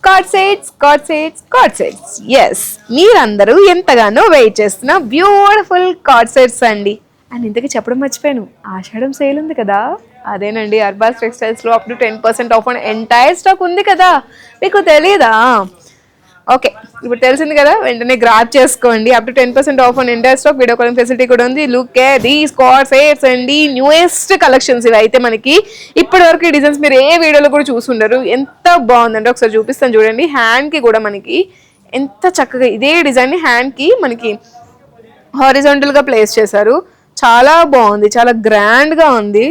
Card sets yes, మీరందరూ ఎంతగానో wait చేస్తున్న బ్యూటిఫుల్ కార్డ్ సెట్స్ అండి. అండ్ ఇంతకీ చెప్పడం మర్చిపోయాను, ఆషాఢం సేల్ ఉంది కదా, అదేనండి అర్బాస్ టెక్స్టైల్స్లో up to 10% off on entire stock ఉంది కదా, మీకు తెలీదా? ఓకే, ఇప్పుడు తెలిసింది కదా, వెంటనే గ్రాప్ చేసుకోండి. Up to 10% off on entire stock, video calling facility కూడా ఉంది. Look A these card sets అండి, న్యూయెస్ట్ కలెక్షన్స్ ఇవి అయితే మనకి. ఇప్పటి వరకు ఈ డిజైన్స్ మీరు ఏ వీడియోలో కూడా చూసుండరు. ఎంత బాగుందంటే ఒకసారి చూపిస్తాను చూడండి. హ్యాండ్కి కూడా మనకి ఎంత చక్కగా ఇదే డిజైన్ని హ్యాండ్కి మనకి హారిజాంటల్గా ప్లేస్ చేశారు. చాలా బాగుంది, చాలా గ్రాండ్గా ఉంది.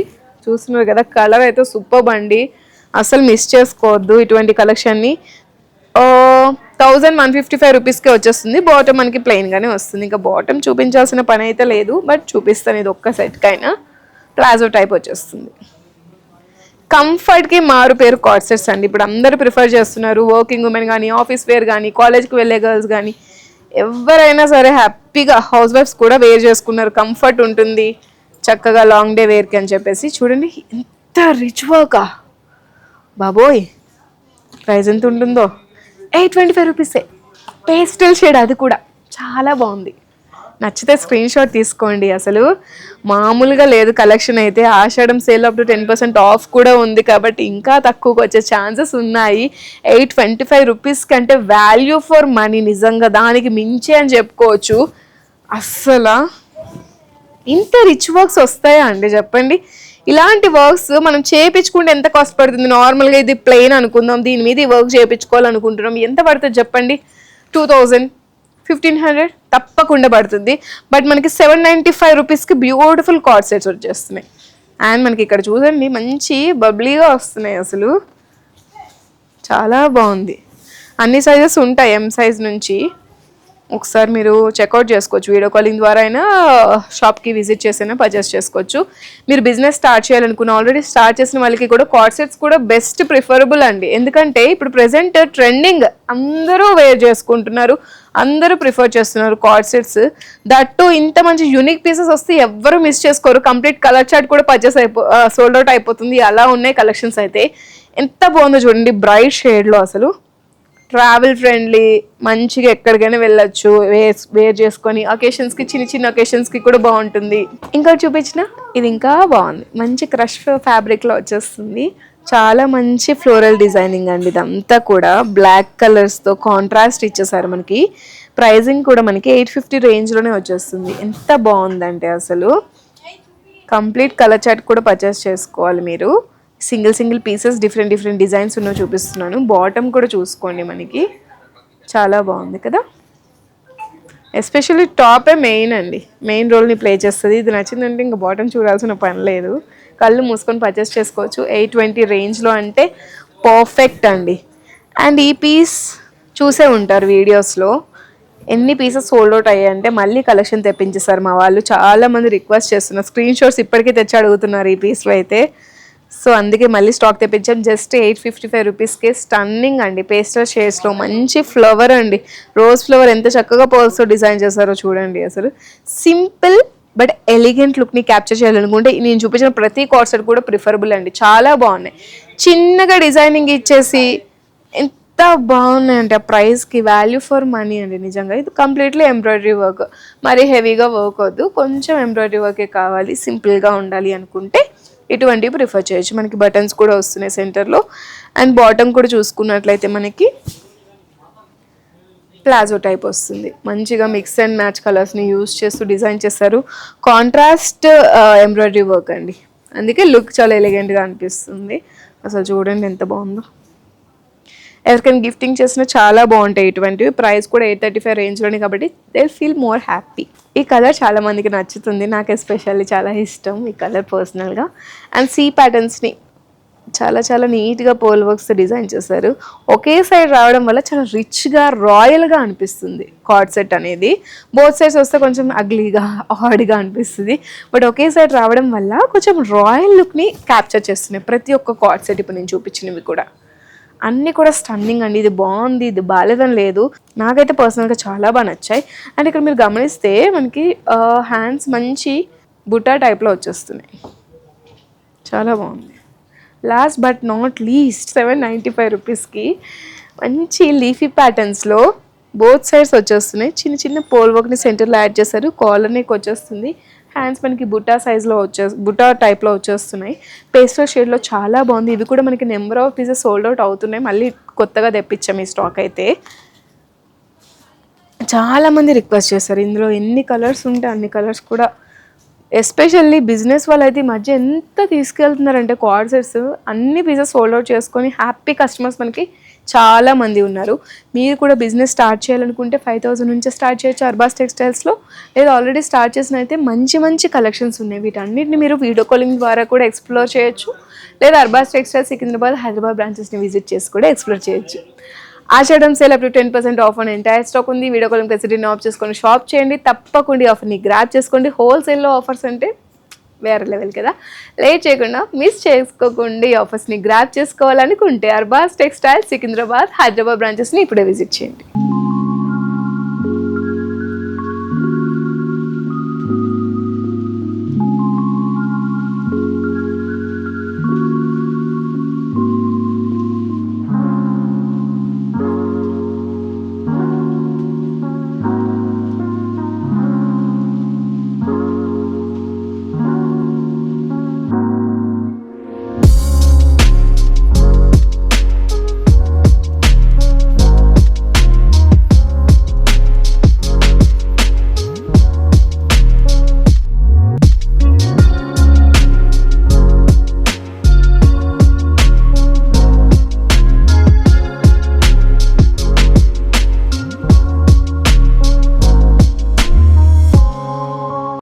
చూస్తున్నారు కదా, కలర్ అయితే సూపర్ అండి, అసలు మిస్ చేసుకోవద్దు ఇటువంటి కలెక్షన్ని. 1155 రూపీస్కే వచ్చేస్తుంది. బాటమ్ మనకి ప్లెయిన్గానే వస్తుంది. ఇంకా బాటమ్ చూపించాల్సిన పని అయితే లేదు, బట్ చూపిస్తాను. ఇది ఒక్క సెట్కైనా ప్లాజో టైప్ వచ్చేస్తుంది. కంఫర్ట్కి మారు పేరు కార్డ్ సెట్స్ అండి. ఇప్పుడు అందరూ ప్రిఫర్ చేస్తున్నారు. వర్కింగ్ ఉమెన్ కానీ, ఆఫీస్ వేర్ కానీ, కాలేజ్కి వెళ్ళే గర్ల్స్ కానీ, ఎవరైనా సరే హ్యాపీగా హౌస్ వైఫ్స్ కూడా వేర్ చేసుకున్నారు. కంఫర్ట్ ఉంటుంది చక్కగా లాంగ్ డే వేర్కి అని చెప్పేసి. చూడండి ఎంత రిచ్ వర్కా బాబోయ్. ప్రైస్ ఎంత ఉంటుందో, 825 రూపీసే. పేస్టల్ షేడ్, అది కూడా చాలా బాగుంది. నచ్చితే స్క్రీన్ షాట్ తీసుకోండి. అసలు మామూలుగా లేదు కలెక్షన్ అయితే. ఆషాఢం సేల్ అప్ టు 10% ఆఫ్ కూడా ఉంది కాబట్టి ఇంకా తక్కువకి వచ్చే ఛాన్సెస్ ఉన్నాయి. 825 రూపీస్ కంటే వాల్యూ ఫర్ మనీ, నిజంగా దానికి మించి అని చెప్పుకోవచ్చు. అస్సలు ఇంత రిచ్ వర్క్స్ వస్తాయా అండి చెప్పండి? ఇలాంటి వర్క్స్ మనం చేయించుకుంటే ఎంత కాస్ట్ పడుతుంది? నార్మల్గా ఇది ప్లెయిన్ అనుకుందాం, దీని మీద ఈ వర్క్ చేయించుకోవాలనుకుంటున్నాం, ఎంత పడుతుంది చెప్పండి? 2000, 1500 తప్పకుండా పడుతుంది. బట్ మనకి 795 రూపీస్కి బ్యూటిఫుల్ కార్డ్ సెట్స్ వచ్చేస్తున్నాయి. అండ్ మనకి ఇక్కడ చూడండి మంచి బబ్లీగా వస్తున్నాయి. అసలు చాలా బాగుంది. అన్ని సైజెస్ ఉంటాయి, ఎం సైజ్ నుంచి. ఒకసారి మీరు చెక్అవుట్ చేసుకోవచ్చు. వీడియో కాలింగ్ ద్వారా అయినా షాప్కి విజిట్ చేసైనా పర్చేస్ చేసుకోవచ్చు. మీరు బిజినెస్ స్టార్ట్ చేయాలనుకున్న, ఆల్రెడీ స్టార్ట్ చేసిన వాళ్ళకి కూడా కార్డ్ సెట్స్ కూడా బెస్ట్ ప్రిఫరబుల్ అండి. ఎందుకంటే ఇప్పుడు ప్రెసెంట్ ట్రెండింగ్, అందరూ వేర్ చేసుకుంటున్నారు, అందరూ ప్రిఫర్ చేస్తున్నారు కార్డ్ సెట్స్. దట్టు ఇంత మంచి యూనిక్ పీసెస్ వస్తే ఎవ్వరూ మిస్ చేసుకోరు. కంప్లీట్ కలర్ చార్ట్ కూడా పర్చేస్ సోల్డ్ అవుట్ అయిపోతుంది. అలా ఉన్నాయి కలెక్షన్స్ అయితే. ఎంత బాగుందో చూడండి, బ్రైట్ షేడ్లో. అసలు ట్రావెల్ ఫ్రెండ్లీ, మంచిగా ఎక్కడికైనా వెళ్ళొచ్చు వేర్ చేసుకొని. అకేషన్స్కి, చిన్న చిన్న అకేషన్స్కి కూడా బాగుంటుంది. ఇంకా చూపించిన ఇది ఇంకా బాగుంది, మంచి క్రష్ ఫ్యాబ్రిక్లో వచ్చేస్తుంది. చాలా మంచి ఫ్లోరల్ డిజైనింగ్ అండి. ఇదంతా కూడా బ్లాక్ కలర్స్తో కాంట్రాస్ట్ ఇచ్చేసారు మనకి. ప్రైజింగ్ కూడా మనకి 850 రేంజ్లోనే వచ్చేస్తుంది. ఎంత బాగుందంటే అసలు కంప్లీట్ కలర్ చార్ట్ కూడా పర్చేస్ చేసుకోవాలి మీరు. సింగిల్ పీసెస్ డిఫరెంట్ డిజైన్స్ ఉన్నవి చూపిస్తున్నాను. బాటమ్ కూడా చూసుకోండి, మనకి చాలా బాగుంది కదా. ఎస్పెషల్లీ టాపే మెయిన్ అండి, మెయిన్ రోల్ని ప్లే చేస్తుంది. ఇది నచ్చిందంటే ఇంకా బాటమ్ చూడాల్సిన పని లేదు, కళ్ళు మూసుకొని పర్చేస్ చేసుకోవచ్చు. 820 రేంజ్లో అంటే పర్ఫెక్ట్ అండి. అండ్ ఈ పీస్ చూసే ఉంటారు వీడియోస్లో, ఎన్ని పీసెస్ సోల్డ్ అవుట్ అయ్యాయంటే మళ్ళీ కలెక్షన్ తెప్పించేస్తారు మా వాళ్ళు. చాలామంది రిక్వెస్ట్ చేస్తున్నారు, స్క్రీన్ షాట్స్ ఇప్పటికీ తెచ్చి అడుగుతున్నారు ఈ పీస్లో అయితే. సో అందుకే మళ్ళీ స్టాక్ తెప్పించాం. జస్ట్ 855 రూపీస్కి స్టన్నింగ్ అండి, పేస్టల్ షేడ్స్లో మంచి ఫ్లవర్ అండి, రోజ్ ఫ్లవర్ ఎంత చక్కగా పర్ల్స్తో డిజైన్ చేశారో చూడండి. అసలు సింపుల్ బట్ ఎలిగెంట్ లుక్ని క్యాప్చర్ చేయాలనుకుంటే నేను చూపించిన ప్రతి కార్డ్ సెట్ కూడా ప్రిఫరబుల్ అండి. చాలా బాగున్నాయి, చిన్నగా డిజైనింగ్ ఇచ్చేసి ఎంత బాగున్నాయంటే ఆ ప్రైస్కి వాల్యూ ఫర్ మనీ అండి నిజంగా. ఇది కంప్లీట్లీ ఎంబ్రాయిడరీ వర్క్, మరీ హెవీగా వర్క్ వద్దు, కొంచెం ఎంబ్రాయిడరీ వర్కే కావాలి, సింపుల్గా ఉండాలి అనుకుంటే ఇటువంటివి ప్రిఫర్ చేయొచ్చు. మనకి బటన్స్ కూడా వస్తున్నాయి సెంటర్లో. అండ్ బాటమ్ కూడా చూసుకున్నట్లయితే మనకి ప్లాజో టైప్ వస్తుంది. మంచిగా మిక్స్ అండ్ మ్యాచ్ కలర్స్ని యూజ్ చేస్తూ డిజైన్ చేస్తారు. కాంట్రాస్ట్ ఎంబ్రాయిడరీ వర్క్ అండి, అందుకే లుక్ చాలా ఎలిగెంట్గా అనిపిస్తుంది. అసలు చూడండి ఎంత బాగుందో. ఎవరికైనా గిఫ్టింగ్ చేసినా చాలా బాగుంటాయి ఇటువంటివి. ప్రైస్ కూడా 835 రేంజ్లోనే కాబట్టి దే ఫీల్ మోర్ హ్యాపీ. ఈ కలర్ చాలా మందికి నచ్చుతుంది, నాకు ఎస్పెషల్లీ చాలా ఇష్టం ఈ కలర్ పర్సనల్గా. అండ్ సీ ప్యాటర్న్స్ని చాలా నీట్గా పోల్ వర్క్స్ డిజైన్ చేశారు. ఒకే సైడ్ రావడం వల్ల చాలా రిచ్గా, రాయల్గా అనిపిస్తుంది కార్డ్ సెట్ అనేది. బోత్ సైడ్స్ వస్తే కొంచెం అగ్లీగా, ఆడ్గా అనిపిస్తుంది. బట్ ఒకే సైడ్ రావడం వల్ల కొంచెం రాయల్ లుక్ని క్యాప్చర్ చేస్తున్నాయి ప్రతి ఒక్క కార్డ్ సెట్. ఇప్పుడు నేను చూపించినవి కూడా అన్నీ కూడా స్టన్నింగ్ అండి. ఇది బాగుంది, ఇది బాగాలేదని లేదు, నాకైతే పర్సనల్గా చాలా బాగా నచ్చాయి. అండ్ ఇక్కడ మీరు గమనిస్తే మనకి హ్యాండ్స్ మంచి బుట్టా టైప్లో వచ్చేస్తున్నాయి, చాలా బాగుంది. లాస్ట్ బట్ నాట్ లీస్ట్ 795 రూపీస్కి మంచి లీఫీ ప్యాటర్న్స్లో బోత్ సైడ్స్ వచ్చేస్తున్నాయి. చిన్న చిన్న పోల్ వర్క్ని సెంటర్లో యాడ్ చేశారు. కాలర్ నెక్ వచ్చేస్తుంది. హ్యాండ్స్ మనకి బుటా సైజ్లో బుటా టైప్లో వచ్చేస్తున్నాయి. పేస్టల్ షేడ్లో చాలా బాగుంది. ఇవి కూడా మనకి number of pieces sold out అవుతున్నాయి. మళ్ళీ కొత్తగా తెప్పించాం ఈ స్టాక్ అయితే. చాలామంది రిక్వెస్ట్ చేస్తారు. ఇందులో ఎన్ని కలర్స్ ఉంటే అన్ని కలర్స్ కూడా, ఎస్పెషల్లీ బిజినెస్ వాళ్ళు అయితే ఈ మధ్య ఎంత తీసుకెళ్తున్నారంటే కార్డ్ సెట్స్ అన్ని పీసెస్ సోల్డ్ అవుట్ చేసుకొని హ్యాపీ కస్టమర్స్ మనకి చాలా మంది ఉన్నారు. మీరు కూడా బిజినెస్ స్టార్ట్ చేయాలనుకుంటే 5000 నుంచే స్టార్ట్ చేయొచ్చు అర్బాస్ టెక్స్టైల్స్లో. లేదా ఆల్రెడీ స్టార్ట్ చేసిన అయితే మంచి మంచి కలెక్షన్స్ ఉన్నాయి. వీటన్నిటిని మీరు వీడియో కాలింగ్ ద్వారా కూడా ఎక్స్ప్లోర్ చేయొచ్చు. లేదా అర్బాస్ టెక్స్టైల్స్ సికింద్రాబాద్, హైదరాబాద్ బ్రాంచెస్ని విజిట్ చేసి కూడా ఎక్స్ప్లోర్ చేయొచ్చు. Ashadham sale up to 10% off on entire stock ఉంది. వీడియో కాలింగ్ ఫెసిలిటీని ఆఫ్ చేసుకొని షాప్ చేయండి. తప్పకుండా ఈ ఆఫర్ని గ్రాప్ చేసుకోండి. హోల్సేల్లో ఆఫర్స్ అంటే వేరే లెవెల్ కదా. లేట్ చేయకుండా మిస్ చేసుకోకుండా ఈ ఆఫర్స్ని గ్రాప్ చేసుకోవాలనుకుంటే అర్బాస్ టెక్స్టైల్స్ సికింద్రాబాద్, హైదరాబాద్ బ్రాంచెస్ని ఇప్పుడే విజిట్ చేయండి.